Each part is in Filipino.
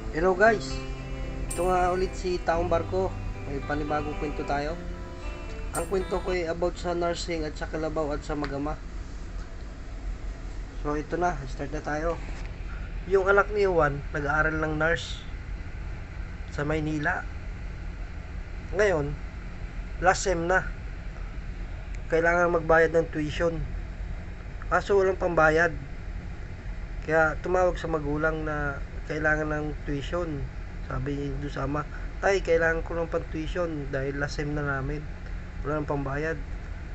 Hello guys, ito nga ulit si Taong Barko. May panibagong kwento tayo. Ang kwento ko ay about sa nursing at sa Kalabaw at sa Magama. So ito na, start na tayo. Yung anak ni Juan, nag-aaral ng nurse sa Maynila. Ngayon, last sem na. Kailangan magbayad ng tuition. Kaso walang pambayad. Kaya tumawag sa magulang na kailangan ng tuition. Sabi doon sa ama, ay kailangan ko ng pang-tuition dahil last sem na namin. Wala nang pambayad.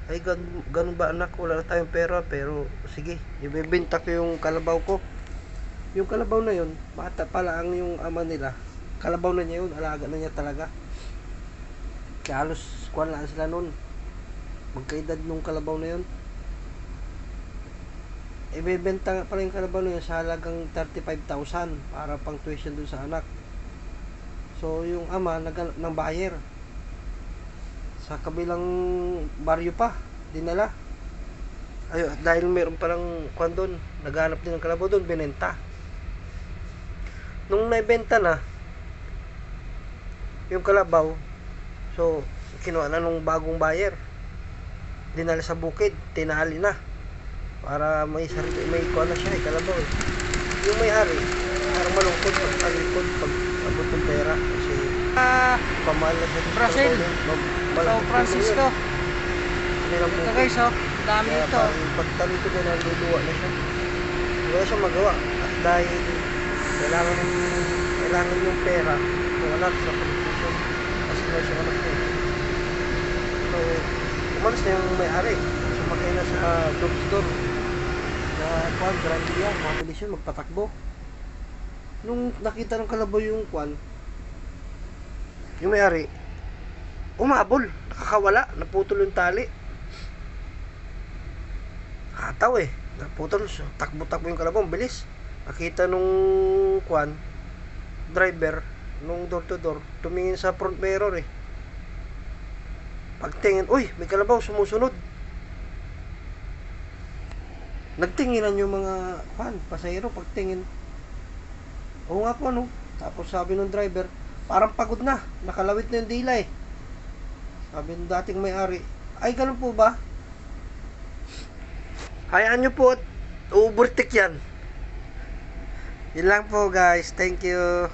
Ay ganun ba anak, wala na tayong pera, pero sige, ibebenta ko yung kalabaw ko. Yung kalabaw na yun, bata pala ang yung ama nila. Kalabaw na niya yun, alaga na niya talaga. Kaya halos kuwan lang sila nun. Magkaedad nung kalabaw na yun. Ibebenta nga pala yung kalabaw na yun sa halagang 35,000 para pang tuition dun sa anak. So yung ama naghanap ng buyer sa kabilang baryo pa, dinala. Ayun, dahil meron palang kwan doon, naghanap din ng kalabaw doon, binenta. Nung naibenta na yung kalabaw, so kinuha na nung bagong buyer, dinala sa bukid, tinali na para may kuha na siya, kalabaw. Yung may-ari parang malungkot pag talikod pag abot ng pera kasi pamahal na siya Brazil. So Francisco. Ito guys, oh, dami ito. Pag talikod na naluluwa na siya, wala siyang magawa dahil kailangan yung pera ng anak sa pag-tuition kasi na siya anak niya. So umalis na yung may-ari, sumakay na sa drugstore na kwan, Grandia, mabilis yun, magpatakbo. Nung nakita ng kalabaw yung kwan, yung may-ari, umabol, nakakawala, naputol yung tali. Kataw naputol, so, takbo-takbo yung kalabaw, bilis. Nakita nung kwan, driver, nung door to door, tumingin sa front mirror Pagtingin, uy, may kalabaw, sumusunod. Nagtinginan yung mga pasahero pagtingin. Oo nga po, no? Tapos sabi ng driver, parang pagod na, nakalawit na yung dila Sabi ng dating may-ari, ay ganun po ba? Hayaan nyo po at uuburtik yan. Yun lang po guys, thank you.